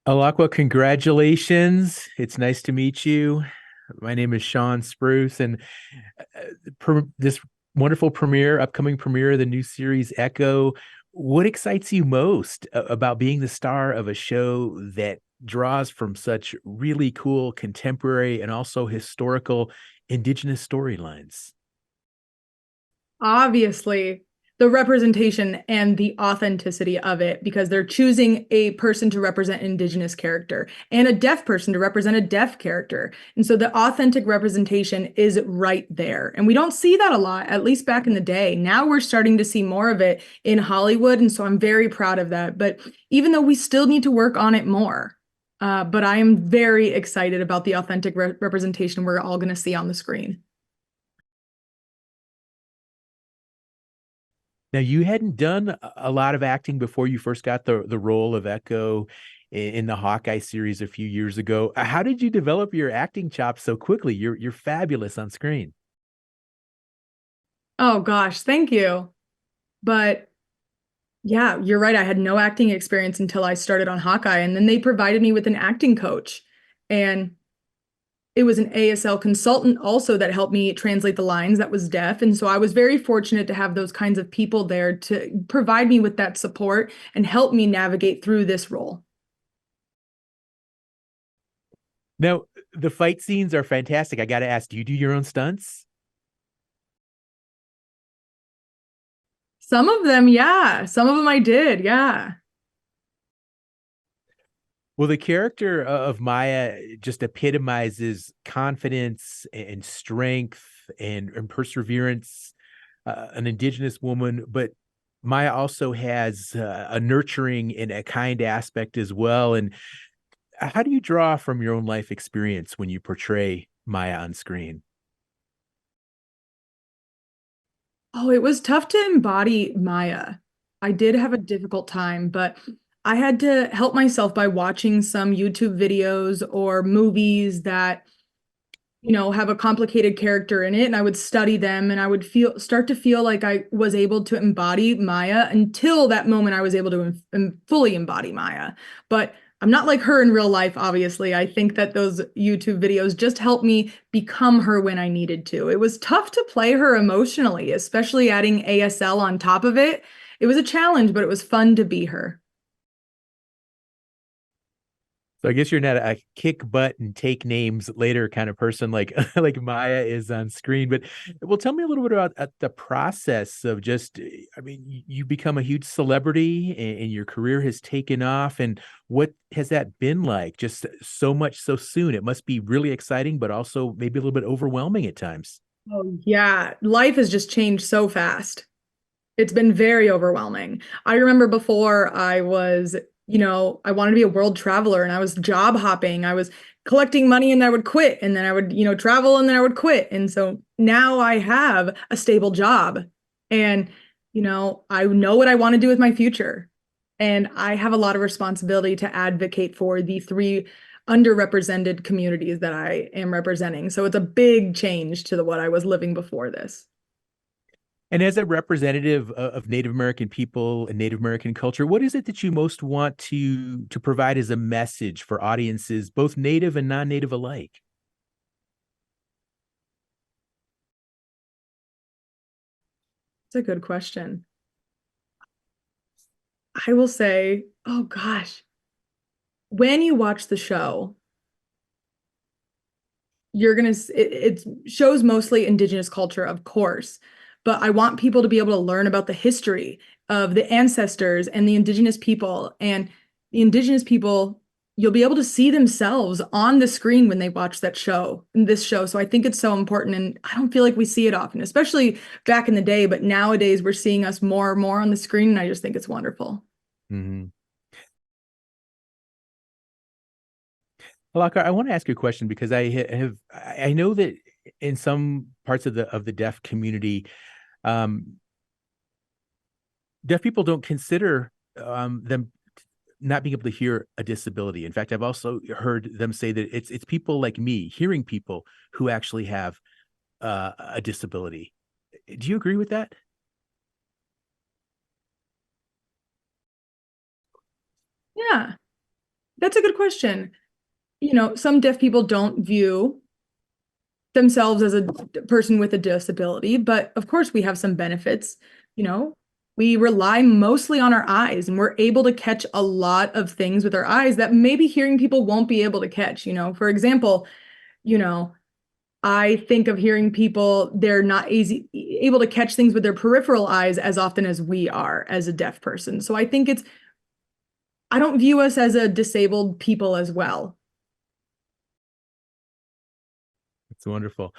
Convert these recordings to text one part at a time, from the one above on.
Alaqua, congratulations. It's nice to meet you. My name is Shawn Spruce, and this wonderful upcoming premiere of the new series Echo. What excites you most about being the star of a show that draws from such really cool contemporary and also historical indigenous storylines? Obviously, the representation and the authenticity of it, because they're choosing a person to represent an indigenous character and a deaf person to represent a deaf character. And so the authentic representation is right there. And we don't see that a lot, at least back in the day. Now we're starting to see more of it in Hollywood. And so I'm very proud of that. But even though we still need to work on it more, but I am very excited about the authentic representation we're all going to see on the screen. Now, you hadn't done a lot of acting before you first got the role of Echo in the Hawkeye series a few years ago. How did you develop your acting chops so quickly? You're fabulous on screen. Oh gosh, thank you. But yeah, you're right. I had no acting experience until I started on Hawkeye, and then they provided me with an acting coach. And it was an ASL consultant also that helped me translate the lines that was deaf. And so I was very fortunate to have those kinds of people there to provide me with that support and help me navigate through this role. Now, the fight scenes are fantastic. I got to ask, do you do your own stunts? Some of them, yeah. Some of them I did, yeah. Well, the character of Maya just epitomizes confidence and strength and perseverance, an indigenous woman, but Maya also has a nurturing and a kind aspect as well. And how do you draw from your own life experience when you portray Maya on screen? Oh, it was tough to embody Maya. I did have a difficult time, but I had to help myself by watching some YouTube videos or movies that, have a complicated character in it, and I would study them and I would start to feel like I was able to embody Maya until that moment I was able to fully embody Maya. But I'm not like her in real life, obviously. I think that those YouTube videos just helped me become her when I needed to. It was tough to play her emotionally, especially adding ASL on top of it. It was a challenge, but it was fun to be her. So I guess you're not a kick butt and take names later kind of person like like Maya is on screen. But well, tell me a little bit about the process of just. I mean, you become a huge celebrity and your career has taken off. And what has that been like? Just so much so soon. It must be really exciting, but also maybe a little bit overwhelming at times. Oh, yeah. Life has just changed so fast. It's been very overwhelming. I remember before I wanted to be a world traveler and I was job hopping. I was collecting money and I would quit and then I would, travel and then I would quit. And so now I have a stable job and, I know what I want to do with my future. And I have a lot of responsibility to advocate for the three underrepresented communities that I am representing. So it's a big change to what I was living before this. And as a representative of Native American people and Native American culture, what is it that you most want to provide as a message for audiences, both Native and non-Native alike? It's a good question. I will say, oh gosh, when you watch the show, it shows mostly indigenous culture, of course, but I want people to be able to learn about the history of the ancestors and the indigenous people. And the indigenous people, you'll be able to see themselves on the screen when they watch this show. So I think it's so important. And I don't feel like we see it often, especially back in the day, but nowadays we're seeing us more and more on the screen. And I just think it's wonderful. Mhm. Alaka, I want to ask you a question because I know that in some parts of the deaf community, um, deaf people don't consider them not being able to hear a disability. In fact, I've also heard them say that it's people like me, hearing people, who actually have a disability. Do you agree with that? Yeah. That's a good question. Some deaf people don't view themselves as a person with a disability, but of course we have some benefits. You know, we rely mostly on our eyes and we're able to catch a lot of things with our eyes that maybe hearing people won't be able to catch. For example, you know, I think of hearing people, they're not able to catch things with their peripheral eyes as often as we are as a deaf person. So I don't view us as a disabled people as well. It's wonderful.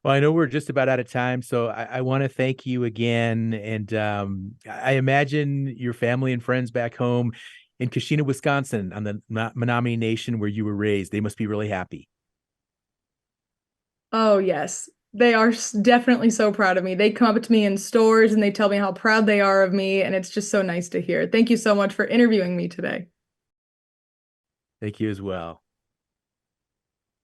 Well, I know we're just about out of time, so I want to thank you again. And I imagine your family and friends back home in Kashina, Wisconsin, on the Menominee Nation where you were raised, they must be really happy. Oh, yes. They are definitely so proud of me. They come up to me in stores and they tell me how proud they are of me, and it's just so nice to hear. Thank you so much for interviewing me today. Thank you as well.